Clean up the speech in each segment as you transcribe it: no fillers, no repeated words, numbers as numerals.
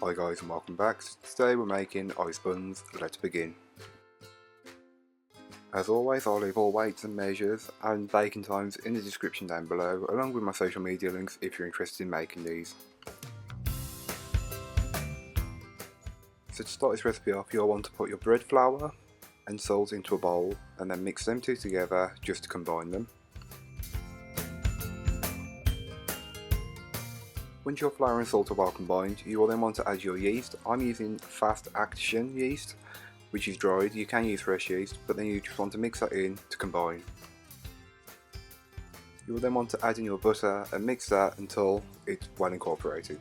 Hi guys and welcome back. Today we're making iced buns. Let's begin. As always, I'll leave all weights and measures and baking times in the description down below, along with my social media links if you're interested in making these. So to start this recipe off, you'll want to put your bread flour and salt into a bowl and then mix them two together just to combine them. Once your flour and salt are well combined, you will then want to add your yeast. I'm using fast action yeast, which is dried. You can use fresh yeast, but then you just want to mix that in to combine. You will then want to add in your butter and mix that until it's well incorporated.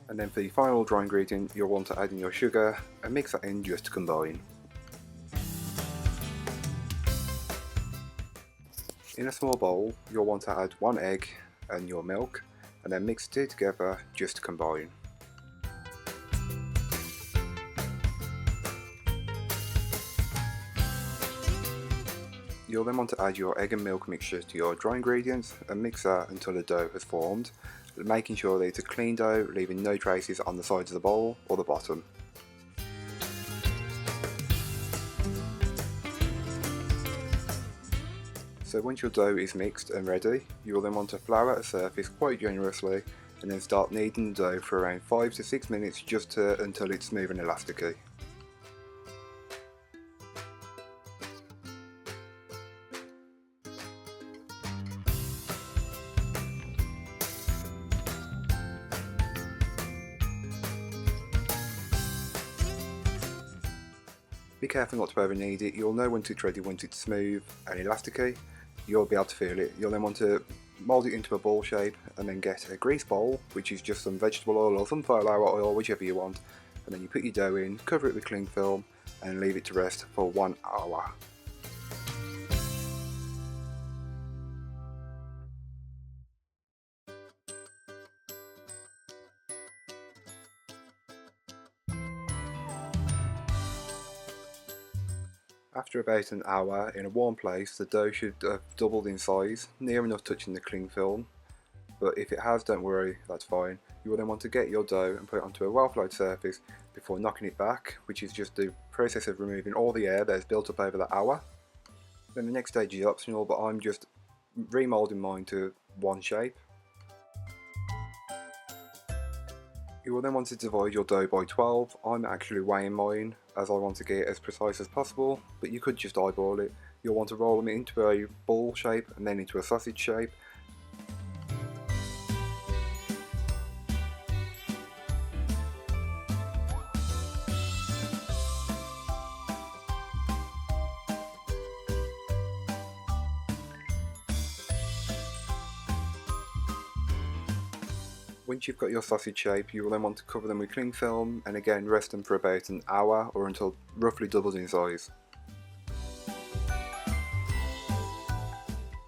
And then for the final dry ingredient, you'll want to add in your sugar and mix that in just to combine. In a small bowl, you'll want to add 1 egg and your milk, and then mix it together just to combine. You'll then want to add your egg and milk mixture to your dry ingredients and mix that until the dough has formed, making sure that it's a clean dough, leaving no traces on the sides of the bowl or the bottom. So once your dough is mixed and ready, you will then want to flour a surface quite generously and then start kneading the dough for around 5 to 6 minutes until it's smooth and elasticy. Be careful not to over knead it. You'll know when it's ready once it's smooth and elasticy. You'll be able to feel it. You'll then want to mould it into a ball shape and then get a grease bowl, which is just some vegetable oil or sunflower oil, whichever you want, and then you put your dough in, cover it with cling film and leave it to rest for 1 hour. After about an hour in a warm place, the dough should have doubled in size, near enough touching the cling film, but if it has, don't worry, that's fine. You will then want to get your dough and put it onto a well-flowed surface before knocking it back, which is just the process of removing all the air that is built up over that hour. Then the next stage is optional, but I'm just remoulding mine to one shape. You will then want to divide your dough by 12. I'm actually weighing mine as I want to get it as precise as possible, but you could just eyeball it. You'll want to roll them into a ball shape and then into a sausage shape. Once you've got your sausage shape, you will then want to cover them with cling film and again rest them for about an hour or until roughly doubled in size.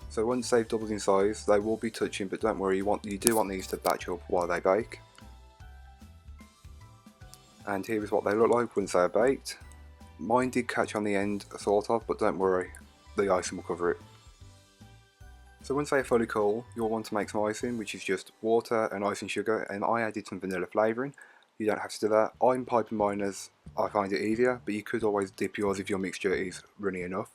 So once they've doubled in size, they will be touching, but don't worry, you do want these to batch up while they bake. And here is what they look like once they're baked. Mine did catch on the end, sort of, but don't worry, the icing will cover it. So once they are fully cool, you'll want to make some icing, which is just water and icing sugar, and I added some vanilla flavouring. You don't have to do that. I'm piping mine as I find it easier, but you could always dip yours if your mixture is runny enough.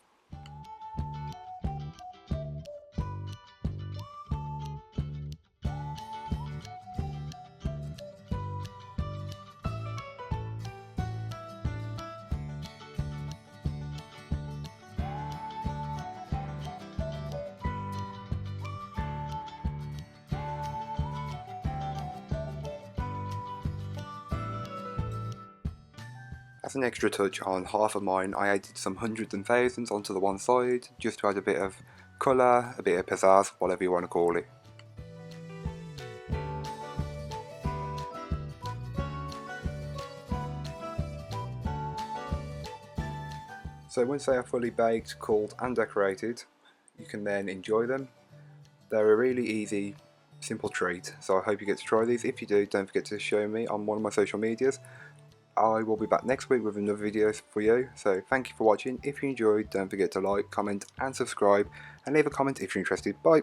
As an extra touch on half of mine, I added some hundreds and thousands onto the one side, just to add a bit of colour, a bit of pizzazz, whatever you want to call it. So once they are fully baked, cooled and decorated, you can then enjoy them. They're a really easy, simple treat, so I hope you get to try these. If you do, don't forget to show me on one of my social medias. I will be back next week with another video for you, so thank you for watching. If you enjoyed, don't forget to like, comment and subscribe, and leave a comment if you're interested. Bye!